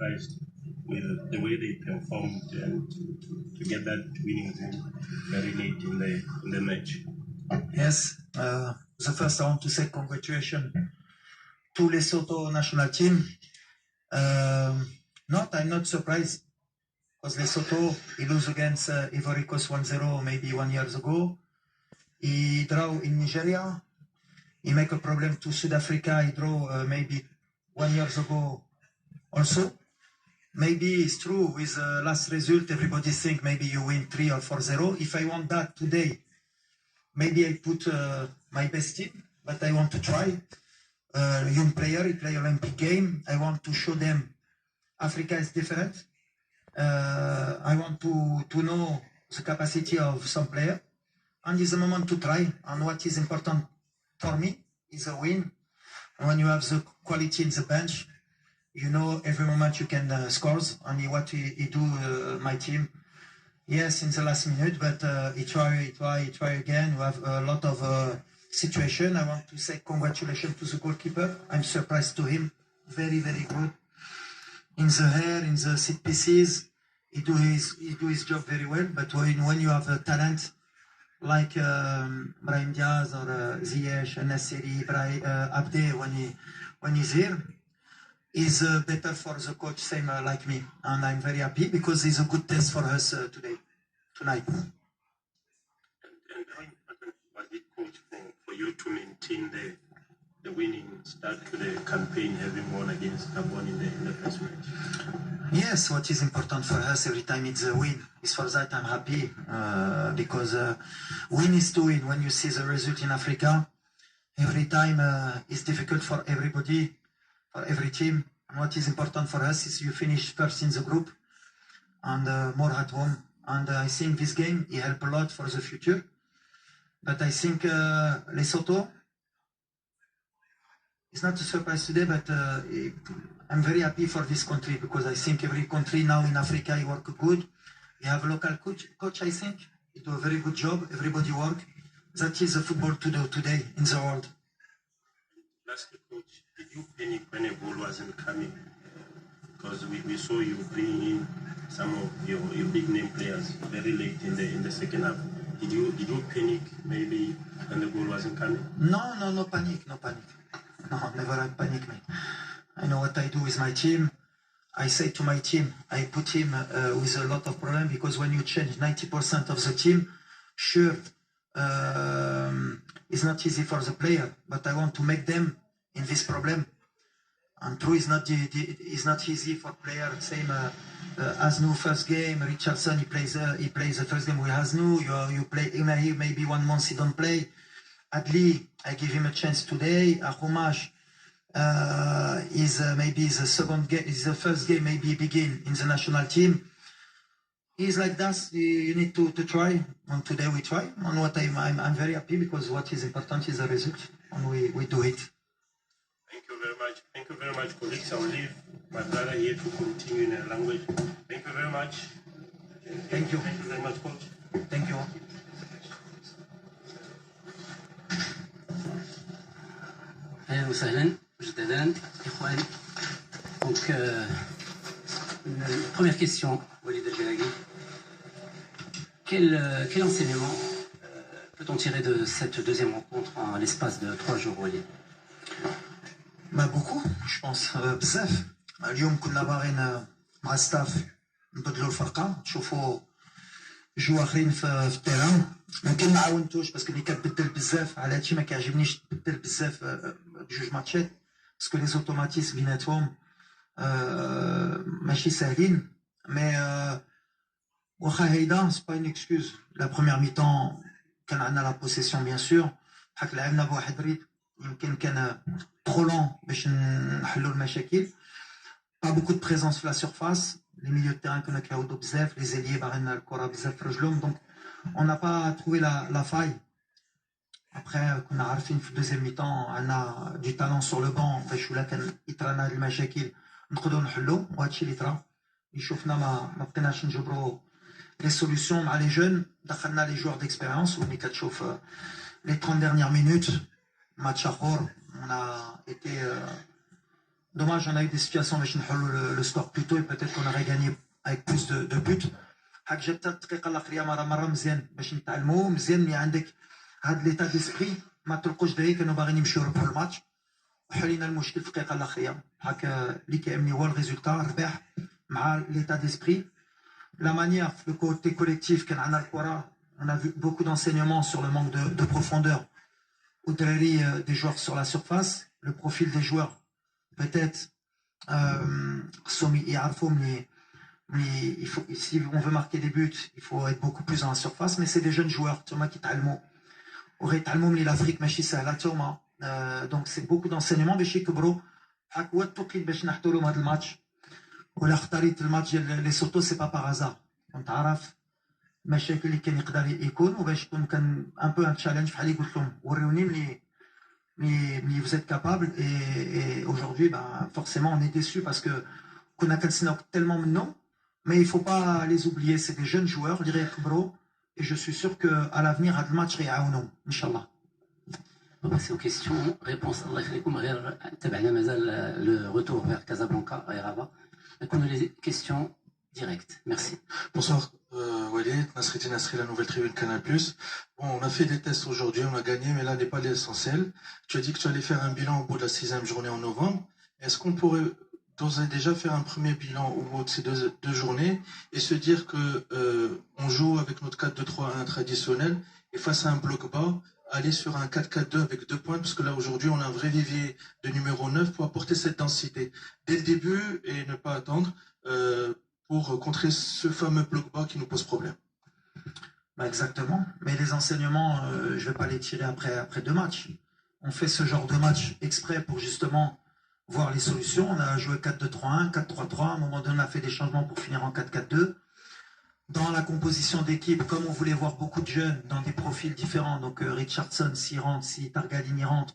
surprised with the way they performed and to get that winning goal very late in the match. Yes, the first I want to say congratulations to Lesotho national team. I'm not surprised because Lesotho, he lose against Ivory Coast 1-0 maybe 1 year ago. He draw in Nigeria. He make a problem to South Africa. He draw maybe 1 year ago also. Maybe it's true with last result, everybody think maybe you win 3 or 4-0. If I want that today, maybe I put my best team, but I want to try. Young player, he play Olympic game. I want to show them Africa is different. I want to know the capacity of some player. And it's a moment to try. And what is important for me is a win. And when you have the quality in the bench, you know every moment you can score. And what he do, my team. Yes, in the last minute, but he try again. We have a lot of situation. I want to say congratulations to the goalkeeper. I'm surprised to him. Very, very good. In the air, in the set pieces, he do his job very well. But when you have a talent like Brahim Diaz or Ziyech, Nasseri, Abde, when he's here, is better for the coach, same like me. And I'm very happy because it's a good test for us tonight. And how important was it, coach, for you to maintain the winning start to the campaign, having won against Gabon in the first match? Yes, what is important for us every time it's a win. It's for that I'm happy because win is to win. When you see the result in Africa, every time it's difficult for everybody, for every team. And what is important for us is you finish first in the group and more at home. And I think this game, it help a lot for the future. But I think Lesotho, it's not a surprise today, but I'm very happy for this country because I think every country now in Africa, he work good. We have a local coach, I think. He do a very good job. Everybody work. That is the football to do today in the world. Lastly, coach, did you panic when a goal wasn't coming? Because we saw you bringing in some of your big name players very late in the second half. Did you panic maybe when the goal wasn't coming? No panic. No, never I panic, man. I know what I do with my team. I say to my team, I put him with a lot of problem because when you change 90% of the team, sure, it's not easy for the player, but I want to make them in this problem. And true, it's not easy for player. Same Asnu first game, Richardson he plays the first game with Asnu. You play Imahi, maybe 1 month he don't play. Adli, I give him a chance today. Ahumash is maybe the second game, is the first game maybe begin in the national team. He's like that. You need to try. And today we try. And what I'm very happy because what is important is the result, and we do it. Thank you very much. Thank you very much, colleagues. I'll leave my brother here to continue in a language. Thank you very much. Thank you. Thank you very much, coach. Thank you. اهلا وسهلا مجددا اخوان. Donc première question, Walid El-Belhaghi. Quel enseignement peut-on tirer de cette deuxième rencontre en l'espace de 3 jours, Walid? beaucoup, je pense بزاف. اليوم كنا باغيين مع ستاف نبدلوا الفرقه نشوفوا جو اخرين في التيران. ممكن ما عاونتوش باسكو اللي كتبدل بزاف على هادشي ما كيعجبنيش تبدل بزاف بجوج ماتشات باسكو لي زوتوماتيس بيناتهم ماشي ساهلين. مي واخا هيدا سي با اون اكسكوز. لا بروميير ميطون كان عندنا لا بوسيسيون بيان سور، حيت لعبنا بواحد الريتم يمكن كان trop long باش نحلوا المشاكل. با بوكو دو بريزونس في لا سيرفاس. لي ميليو دو تيران كنا كيعاودوا بزاف، لي زيليي باغيين الكره بزاف في رجلهم. دونك on n'a pas trouvé la faille. Après كنا عارفين في الدوزيام ميطون عندنا دي تالون سور لو بون باش ولا كان يطرانا هاد المشاكل نقدروا نحلوا. وهادشي اللي طرا اللي شفنا ما بقيناش نجبروا لي سوليوشن مع لي جون. دخلنا لي جوار ديكسبيريونس واللي كتشوف لي 30 dernières minutes ماتش اخر on a été Dommage, on a eu des situations où on a le score plus tôt et peut-être qu'on aurait gagné avec plus de buts. حاجه الدقيقه الاخيره مره مزيان باش نتعلموا مزيان ملي عندك هذا ليتا ديسبري ما تلقوش دراري كانوا باغيين يمشيو يربحوا الماتش وحلينا المشكل في الدقيقه الاخيره هكا اللي كيهمني هو الريزولتا ربح مع ليتا ديسبري لا مانيير في لو كوتي كوليكتيف كان عندنا الكره on a vu beaucoup d'enseignements sur le manque de profondeur ou des joueurs sur la surface le profil des joueurs peut-être il faut, si on veut marquer des buts, il faut être beaucoup plus dans la surface, mais c'est des jeunes joueurs, Thomas qui t'allemand. L'Afrique, donc c'est beaucoup d'enseignements, mais chez Kebro, le match, ou le match, les Soto, c'est pas par hasard. On t'arraf, المشاكل اللي كان يقدر يكون وباش يكون كان un peu un challenge بحال اللي قلت لهم وريوني ملي vous êtes capable et aujourd'hui bah forcément on est déçu parce que qu'on a tellement maintenant. Mais il ne faut pas les oublier, c'est des jeunes joueurs, et je suis sûr qu'à l'avenir, le match sera Inch'Allah. On va passer aux questions. Réponse Allah يخليكم غير تبعنا مازال le retour vers Casablanca et Rabat. Donc on a les questions directes. Merci. Bonsoir Walid, Nasreddin Nasri, la nouvelle tribune Canal+. Bon, on a fait des tests aujourd'hui, on a gagné, mais là n'est pas l'essentiel. Tu as dit que tu allais faire un bilan au bout de la 6e journée en novembre. Est-ce qu'on pourrait d'ores et déjà faire un premier bilan au bout de ces deux journées et se dire que on joue avec notre 4-2-3-1 traditionnel et face à un bloc bas, aller sur un 4-4-2 avec 2 points, parce que là aujourd'hui on a un vrai vivier de numéro 9 pour apporter cette densité dès le début et ne pas attendre pour contrer ce fameux bloc bas qui nous pose problème. Bah exactement, mais les enseignements, je ne vais pas les tirer après 2 matchs. On fait ce genre de match exprès pour justement voir les solutions. On a joué 4-2-3-1, 4-3-3. À un moment donné, on a fait des changements pour finir en 4-4-2. Dans la composition d'équipe, comme on voulait voir beaucoup de jeunes dans des profils différents, donc Richardson, s'il rentre, si Targalini rentre,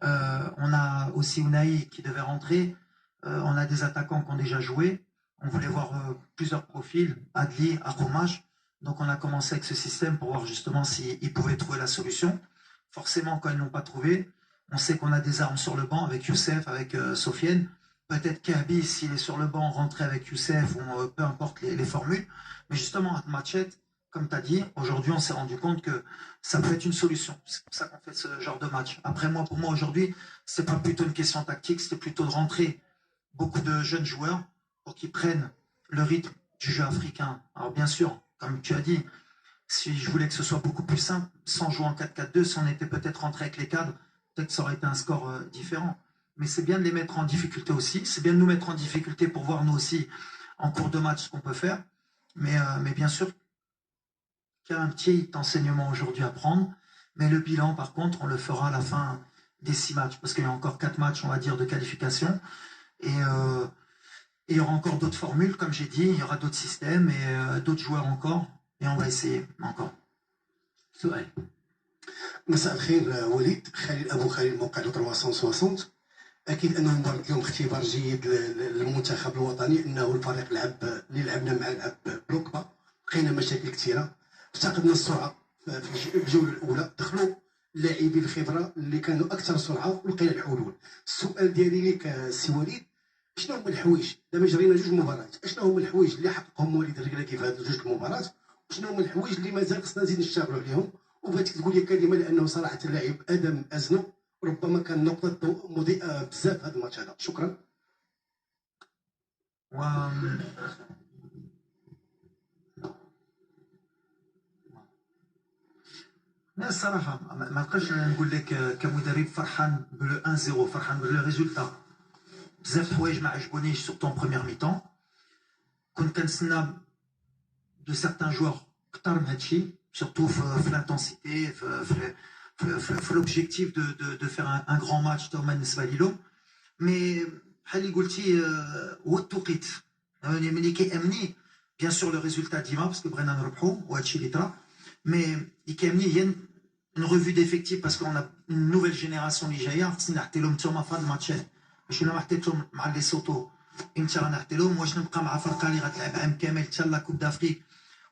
on a aussi Unai qui devait rentrer. On a des attaquants qui ont déjà joué. On voulait voir plusieurs profils, Adli, Aroumaj. Donc on a commencé avec ce système pour voir justement s'ils pouvaient trouver la solution. Forcément, quand ils ne l'ont pas trouvé, on sait qu'on a des armes sur le banc avec Youssef, avec Sofiane. Peut-être qu'Abi, s'il est sur le banc, rentrer avec Youssef, ou peu importe les formules. Mais justement, à Machette, comme tu as dit, aujourd'hui, on s'est rendu compte que ça peut être une solution. C'est pour ça qu'on fait ce genre de match. Après, pour moi, aujourd'hui, ce n'est pas plutôt une question tactique, c'était plutôt de rentrer beaucoup de jeunes joueurs pour qu'ils prennent le rythme du jeu africain. Alors, bien sûr, comme tu as dit, si je voulais que ce soit beaucoup plus simple, sans jouer en 4-4-2, si on était peut-être rentré avec les cadres, peut-être que ça aurait été un score différent. Mais c'est bien de les mettre en difficulté aussi. C'est bien de nous mettre en difficulté pour voir nous aussi en cours de match ce qu'on peut faire. Mais bien sûr qu'il y a un petit enseignement aujourd'hui à prendre. Mais le bilan, par contre, on le fera à la fin des 6 matchs. Parce qu'il y a encore 4 matchs, on va dire, de qualification. Et il y aura encore d'autres formules, comme j'ai dit. Il y aura d'autres systèmes et d'autres joueurs encore. Et on va essayer encore. سؤال. مساء الخير وليد خالد ابو خالد موقع 360. اكيد انه مباراه اليوم اختبار جيد للمنتخب الوطني انه الفريق اللي لعبنا معاه لعب بلوك با لقينا مشاكل كثيره افتقدنا السرعه في الجوله الاولى دخلوا اللاعبين الخبره اللي كانوا اكثر سرعه ولقينا الحلول. السؤال ديالي لك سي وليد شنو هما الحوايج دابا جرينا 2 مباريات شنو هما الحوايج اللي حققهم وليد الركراكي في هذه 2 المباريات وشنو هما الحوايج اللي مازال خصنا نزيد نشتغلوا عليهم وبغيتك تقول لي كلمه لانه صراحه اللاعب ادم ازنو ربما كان نقطه ضوء مضيئه بزاف هذا الماتش هذا. شكرا. لا الصراحه ما بقاش نقول لك كمدرب فرحان بلو 1-0 فرحان بلو ريزولتا. بزاف حوايج ما عجبونيش سورتو ان بروميير ميطون. كنت كنتسنى دو سيغتان جوار كثر من هادشي surtout في l'intensité في l'objectif de faire un grand match توما بالنسبه ليهم. مي بحال اللي قلتي هو التوقيت ملي كيامني بيان سور لو ريزولتا ديما باسكو بغينا نربحو وهادشي اللي طرا مي اللي كيامني هي une revue d'effectifs parce qu'on a une nouvelle génération اللي جايه خصني نعطي لهم توما في هاد الماتشات باش الا ما حطيتهم مع لي سوتو امتى غنعطي لهم واش نبقى مع فرقه اللي غتلعب عام كامل حتى لا كوب دافريك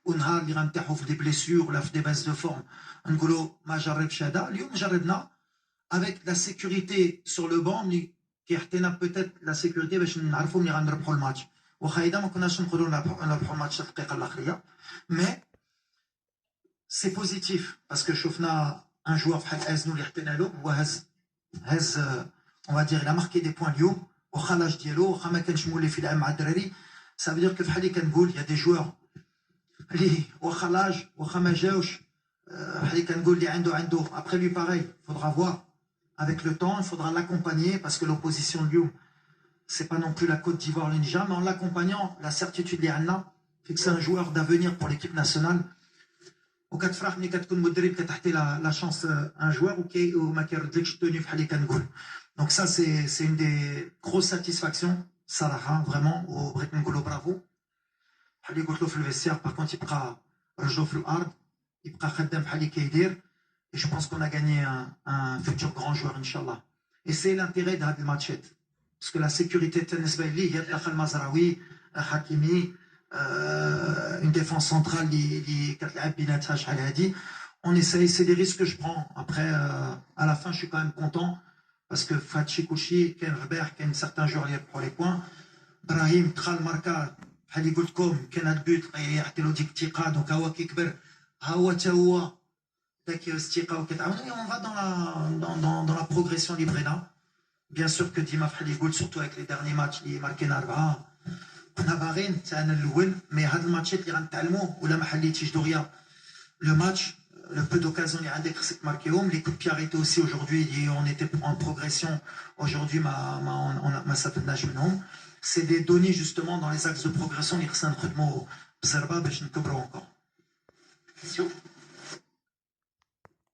ونهار اللي غنتاحوا في دي بليسيور ولا في دي باز دو فورم نقولوا ما جربش هذا. اليوم جربنا avec la sécurité sur le banc كيعطينا بوتيت لا سيكوريتي باش نعرفوا ملي غنربحوا الماتش. واخا اذا ما كناش نقدروا نربحوا الماتش في الدقيقه الاخيره، مي سي بوزيتيف باسكو شفنا ان جوار بحال ازنو اللي حطينا له هو هز اون فا دير لا ماركي دي بوين اليوم، واخا لاج ديالو واخا ما كانش مولف يلعب مع الدراري. سا فيدير كو بحال اللي كنقول يا دي جوار اللي واخا لاج واخا ما جاوش بحال اللي كنقول اللي عنده ابخي لي باغي. فودرا فوار avec le temps, il faudra l'accompagner parce que l'opposition de Lyon, c'est pas non plus la Côte d'Ivoire, le Niger, mais en l'accompagnant, la certitude de Anna fait que c'est un joueur d'avenir pour l'équipe nationale. Au cas de frère, mais quand on modèle, quand tu as la chance un joueur ou ma carrière tenu donc ça c'est une des grosses satisfactions. Sarah vraiment au Britain Golo bravo. Hali Golo في الvestiaire par contre يبقى رجله في الارض يبقى خدام حالي كيدير. Et je pense qu'on a gagné un futur grand joueur, Inch'Allah. Et c'est l'intérêt de ce match. Parce que la sécurité, il y a Dakhal Mazraoui, Hakimi, une défense centrale, on essaye, c'est des risques que je prends. Après, à la fin, je suis quand même content. Parce que Fatchi Kouchi, Ken Robert, Ken certains joueurs pour les points. Brahim, Tral Marka, Hali Goutkom, Ken Adbut, Yahtelo Diktika, donc Awa Kikber, Awa Taoua. On va dans la progression d'Ibrena. Bien sûr que Dima Khaligoul, surtout avec les derniers matchs, il est marqué Narva. On a Bahreïn, c'est un louel, mais il y a le match qui est tellement, ou la Mahali Tijdoria, le match, le peu d'occasions, il y a un décret marqué home, les coups de pied arrêtés aussi aujourd'hui, on était en progression. Aujourd'hui, ma sapennage home. C'est des données justement dans les axes de progression, il y a un truc de mot, Bzerba, je ne comprends encore. Question.